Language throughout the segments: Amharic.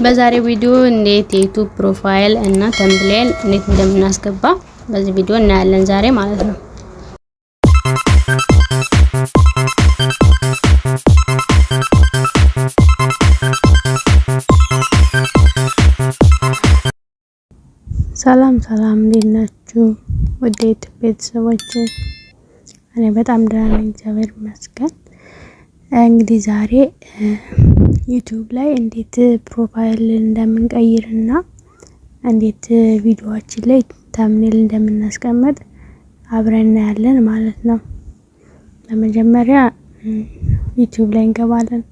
በዛሬ ቪዲዮ እንዴት የዩቲዩብ ፕሮፋይል እና ተምብኔል እንዴት እንደምናስገባ በዚህ ቪዲዮ እናያለን ዛሬ ማለት ነው። ሰላም እንዴት ናችሁ? ወደ ዩቲዩብ ቤተሰቦች እኔ በጣም ደህና ነኝ፣ እግዚአብሔር ይመስገን። እንግዲህ ዛሬ ዩቲዩብ ላይ እንዴት ፕሮፋይል እንደምንቀይርና እንዴት ቪዲዮአችን ላይ ተምኔል እንደምናስቀምጥ አብረን እናያለን ማለት ነው። ለመጀመሪያ ዩቲዩብ ላይ እንገባለን።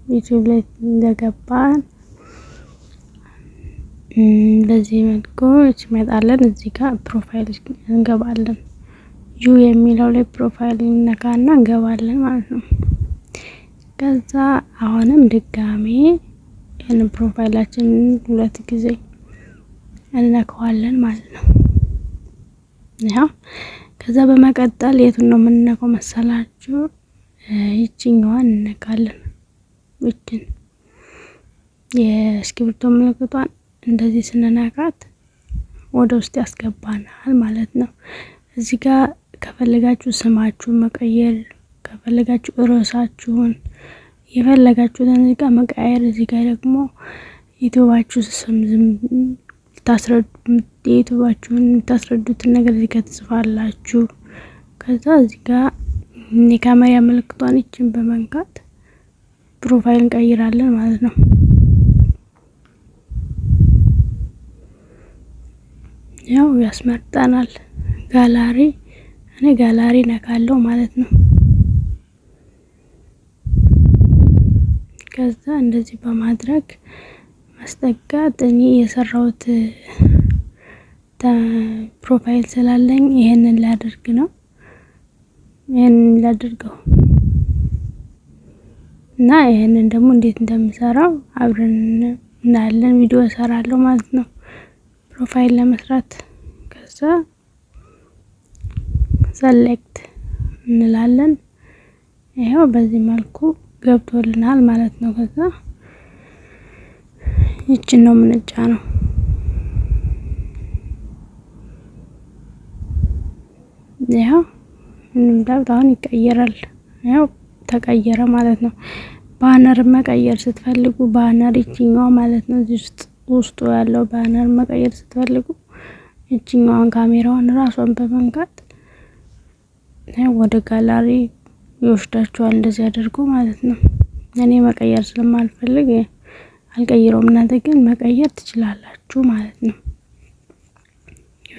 ዩቲዩብ ላይ እንደገባን በዚህ መልኩ ይመጣለን። እዚህ ጋር ፕሮፋይል እንገባለን። ዩ የሚለው ላይ ፕሮፋይል እንነካና እንገባለን ማለት ነው። ከዛ አሁንም ድጋሜ ይሄን ፕሮፋይላችን ሁለት ጊዜ እንነካዋለን ማለት ነው። ያው ከዛ በመቀጠል የቱን ነው የምንነካው መሰላችሁ? ይቺኛዋን እንነካለን። እቺን የእስክሪብቶ ምልክቷን እንደዚህ ስንነካት ወደ ውስጥ ያስገባናል ማለት ነው። እዚህ ጋር ከፈለጋችሁ ስማችሁን መቀየር ከፈለጋችሁ ርዕሳችሁን የፈለጋችሁትን እዚህ ጋር መቀየር፣ እዚህ ጋር ደግሞ ዩቲዩባችሁ ስም ዩቲዩባችሁን የምታስረዱትን ነገር እዚህ ጋር ትጽፋላችሁ። ከዛ እዚህ ጋር የካሜራ ምልክቷን ይችን በመንካት ፕሮፋይል እንቀይራለን ማለት ነው። ያው ያስመርጠናል ጋላሪ። እኔ ጋላሪ ነካለው ማለት ነው። ከዛ እንደዚህ በማድረግ ማስጠጋት እኔ የሰራሁት ፕሮፋይል ስላለኝ ይሄንን ላድርግ ነው። ይሄንን ላድርገው እና ይሄንን ደግሞ እንዴት እንደምሰራው አብረን እናያለን። ቪዲዮ እሰራለሁ ማለት ነው ፕሮፋይል ለመስራት። ከዛ ሰሌክት እንላለን። ይሄው በዚህ መልኩ ገብቶልናል ማለት ነው። ከዛ ይችን ነው የምንጫነው። ያው አሁን ይቀየራል። ያው ተቀየረ ማለት ነው። ባነር መቀየር ስትፈልጉ ባነር ይችኛው ማለት ነው። እዚህ ውስጡ ያለው ባነር መቀየር ስትፈልጉ ይችኛዋን ካሜራውን ራሷን በመንካት ወደ ጋላሪ ይወስዳችኋል። እንደዚህ አድርጎ ማለት ነው። እኔ መቀየር ስለማልፈልግ አልቀይረውም። እናንተ ግን መቀየር ትችላላችሁ ማለት ነው።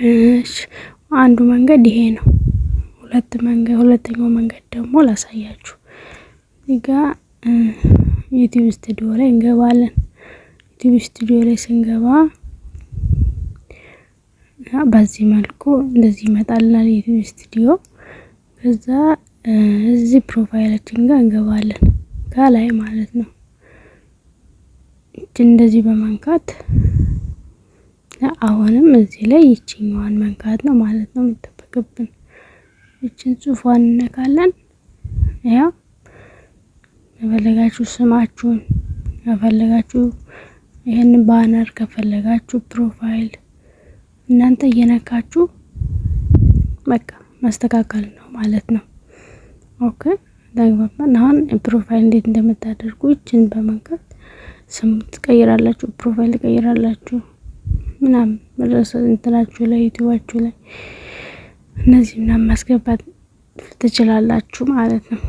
እሺ አንዱ መንገድ ይሄ ነው። ሁለተኛው መንገድ ደግሞ ላሳያችሁ። እዚህ ጋር ዩቲዩብ ስቱዲዮ ላይ እንገባለን። ዩቲዩብ ስቱዲዮ ላይ ስንገባ በዚህ መልኩ እንደዚህ ይመጣልናል ዩቲዩብ ስቱዲዮ። ከዛ እዚህ ፕሮፋይላችን ጋር እንገባለን ከላይ ማለት ነው። እንደዚህ በመንካት አሁንም እዚህ ላይ ይችኛዋን መንካት ነው ማለት ነው የሚጠበቅብን። ይችን ጽሑፏን እንነካለን። ያው ከፈለጋችሁ ስማችሁን ከፈለጋችሁ ይሄን ባነር ከፈለጋችሁ ፕሮፋይል እናንተ እየነካችሁ በቃ ማስተካከል ነው ማለት ነው። ኦኬ ደግሞና አሁን ፕሮፋይል እንዴት እንደምታደርጉ ይችን በመንካት ስም ትቀይራላችሁ፣ ፕሮፋይል ትቀይራላችሁ ምናምን በረሰ እንትናችሁ ላይ ዩቲዩባችሁ ላይ እነዚህና ማስገባት ትችላላችሁ ማለት ነው።